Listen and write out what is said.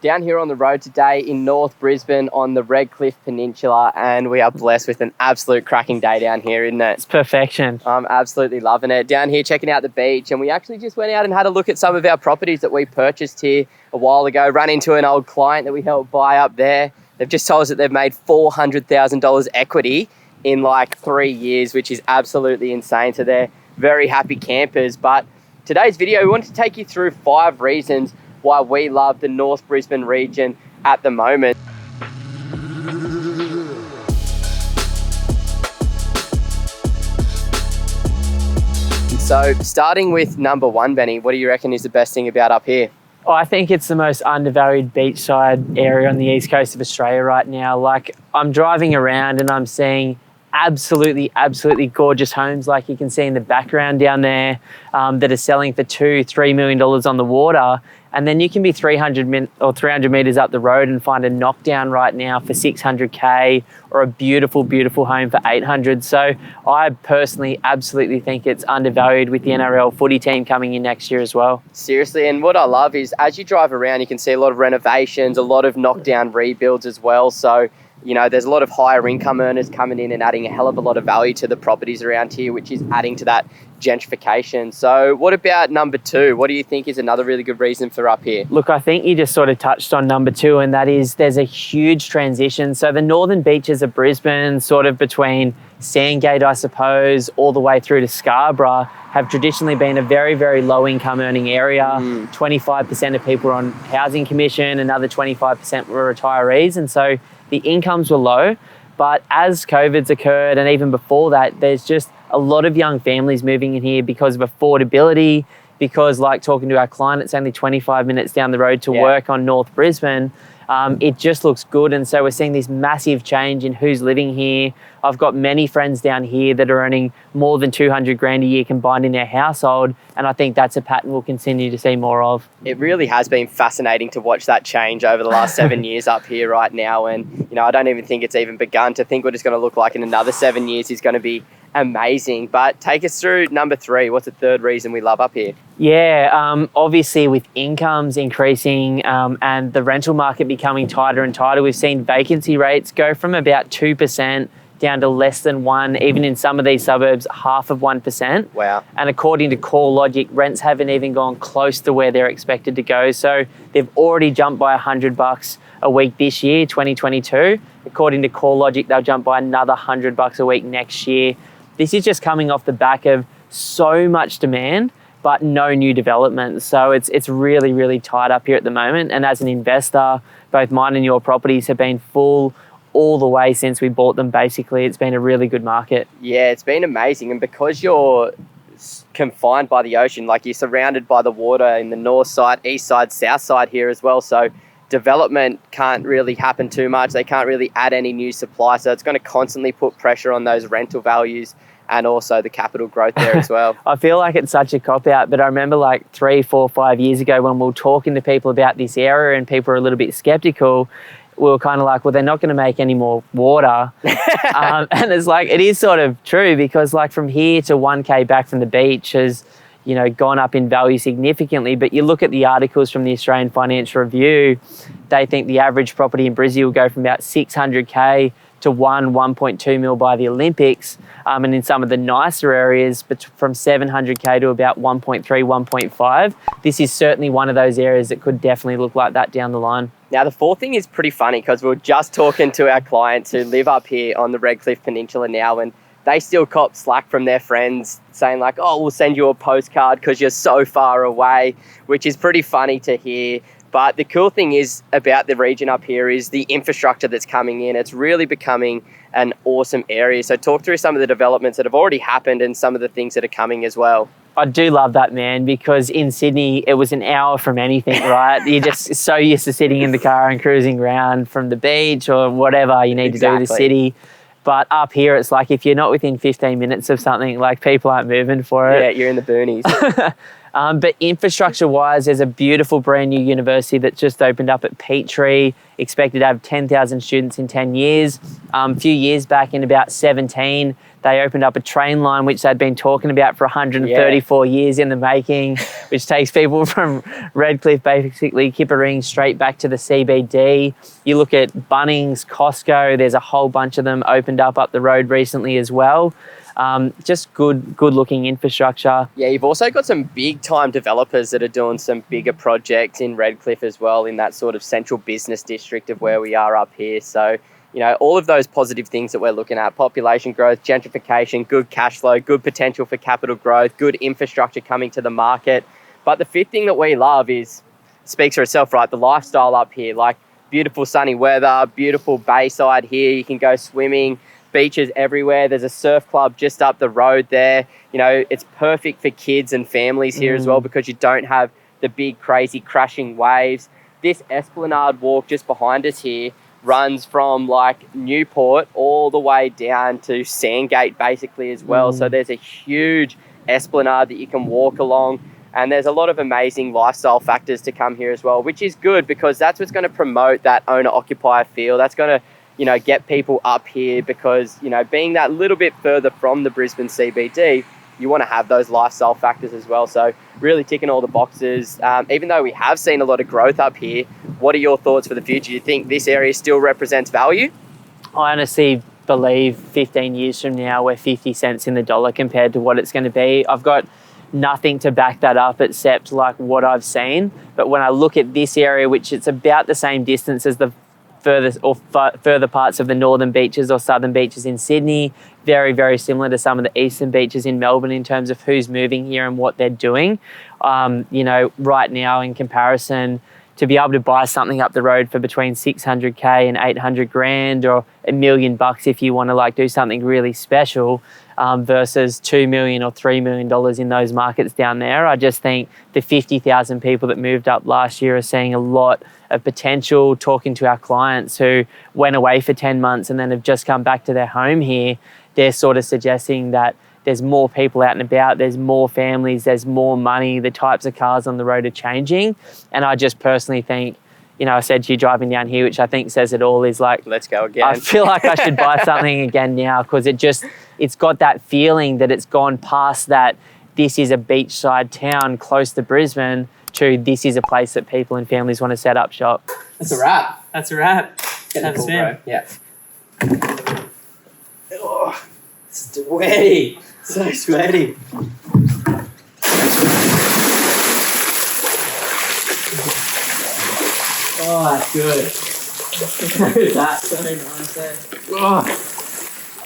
Down here on the road today in North Brisbane on the Redcliffe Peninsula, and we are blessed with an absolute cracking day down here, isn't it? It's perfection. I'm absolutely loving it. Down here checking out the beach, and we actually just went out and had a look at some of our properties that we purchased here a while ago. Ran into an old client that we helped buy up there. They've just told us that they've made $400,000 equity in like 3 years, which is absolutely insane. So they're very happy campers. But today's video, we wanted to take you through 5 reasons why we love the North Brisbane region at the moment. So starting with number 1, Benny, what do you reckon is the best thing about up here? Oh, I think it's the most undervalued beachside area on the east coast of Australia right now. Like, I'm driving around and I'm seeing absolutely gorgeous homes, like you can see in the background down there, that are selling for $2-3 million on the water. And then you can be 300 meters up the road and find a knockdown right now for $600K, or a beautiful home for $800. So I personally absolutely think it's undervalued, with the NRL footy team coming in next year as well. Seriously, and what I love is as you drive around, you can see a lot of renovations, a lot of knockdown rebuilds as well. So, you know, there's a lot of higher income earners coming in and adding a hell of a lot of value to the properties around here, which is adding to that gentrification. So what about number 2? What do you think is another really good reason for up here? Look, I think you just sort of touched on number 2, and that is there's a huge transition. So the northern beaches of Brisbane, sort of between Sandgate, I suppose, all the way through to Scarborough, have traditionally been a very low income earning area. 25% of people are on housing commission, another 25% were retirees. And so the incomes were low. But as COVID's occurred, and even before that, there's just a lot of young families moving in here because of affordability, because, like talking to our client, it's only 25 minutes down the road to work on North Brisbane. It just looks good. And so we're seeing this massive change in who's living here. I've got many friends down here that are earning more than 200 grand a year combined in their household. And I think that's a pattern we'll continue to see more of. It really has been fascinating to watch that change over the last 7 years up here right now. And, you know, I don't even think it's even begun. To think what it's going to look like in another 7 years is going to be amazing. But take us through number 3. What's the third reason we love up here? Yeah, obviously with incomes increasing and the rental market becoming tighter and tighter, we've seen vacancy rates go from about 2% down to less than 1%, even in some of these suburbs, half of 1%. Wow. And according to CoreLogic, rents haven't even gone close to where they're expected to go. So they've already jumped by $100 a week this year, 2022. According to CoreLogic, they'll jump by another $100 a week next year. This is just coming off the back of so much demand, but no new development. So it's really tight up here at the moment. And as an investor, both mine and your properties have been full all the way since we bought them. Basically, it's been a really good market. Yeah, it's been amazing. And because you're confined by the ocean, like you're surrounded by the water in the north side, east side, south side here as well. So development can't really happen too much. They can't really add any new supply. So it's going to constantly put pressure on those rental values and also the capital growth there as well. I feel like it's such a cop-out, but I remember like 3, 4, 5 years ago when we were talking to people about this area and people were a little bit skeptical, we were kind of like, well, they're not going to make any more water. And it's like, it is sort of true, because like from here to 1K back from the beach has, you know, gone up in value significantly. But you look at the articles from the Australian Financial Review, they think the average property in Brisbane will go from about 600K to 1.2 mil by the Olympics. And in some of the nicer areas, from 700K to about 1.3, 1.5. This is certainly one of those areas that could definitely look like that down the line. Now, the 4th thing is pretty funny, because we were just talking to our clients who live up here on the Redcliffe Peninsula now, and they still cop slack from their friends saying like, oh, we'll send you a postcard because you're so far away, which is pretty funny to hear. But the cool thing is about the region up here is the infrastructure that's coming in. It's really becoming an awesome area. So talk through some of the developments that have already happened and some of the things that are coming as well. I do love that, man, because in Sydney, it was an hour from anything, right? You're just so used to sitting in the car and cruising around from the beach or whatever you need to do with the city. But up here, it's like if you're not within 15 minutes of something, like people aren't moving for it. Yeah, you're in the boonies. But infrastructure-wise, there's a beautiful brand new university that's just opened up at Petrie, expected to have 10,000 students in 10 years. A few years back, in about 17, they opened up a train line, which they'd been talking about for 134 years in the making, which takes people from Redcliffe, basically Kippering, straight back to the CBD. You look at Bunnings, Costco, there's a whole bunch of them opened up the road recently as well. Just good looking infrastructure. Yeah, you've also got some big time developers that are doing some bigger projects in Redcliffe as well, in that sort of central business district of where we are up here. So, you know, all of those positive things that we're looking at: population growth, gentrification, good cash flow, good potential for capital growth, good infrastructure coming to the market. But the fifth thing that we love speaks for itself, right? The lifestyle up here, like beautiful sunny weather, beautiful bayside here. You can go swimming, beaches everywhere. There's a surf club just up the road there. You know, it's perfect for kids and families here as well, because you don't have the big crazy crashing waves. This Esplanade walk just behind us here runs from like Newport all the way down to Sandgate basically as well. So there's a huge Esplanade that you can walk along, and there's a lot of amazing lifestyle factors to come here as well, which is good, because that's what's going to promote that owner-occupier feel. That's going to, you know, get people up here, because, you know, being that little bit further from the Brisbane CBD, you want to have those lifestyle factors as well. So really ticking all the boxes. Even though we have seen a lot of growth up here, what are your thoughts for the future? Do you think this area still represents value? I honestly believe 15 years from now we're 50 cents in the dollar compared to what it's going to be. I've got nothing to back that up except like what I've seen. But when I look at this area, which it's about the same distance as the further parts of the northern beaches or southern beaches in Sydney, very, very similar to some of the eastern beaches in Melbourne in terms of who's moving here and what they're doing. You know, right now in comparison, to be able to buy something up the road for between 600K and 800 grand, or $1 million if you want to like do something really special, versus $2 million or $3 million in those markets down there. I just think the 50,000 people that moved up last year are seeing a lot of potential. Talking to our clients who went away for 10 months and then have just come back to their home here, they're sort of suggesting that there's more people out and about, there's more families, there's more money, the types of cars on the road are changing. And I just personally think, you know, I said to you driving down here, which I think says it all, is like, let's go again. I feel like I should buy something again now, because it's got that feeling that it's gone past that this is a beachside town close to Brisbane to this is a place that people and families want to set up shop. That's a wrap. That's a wrap. Getting cool, bro. Yeah. Oh, sweaty. So sweaty. Oh, that's good. Look at that. So nice there. Oh.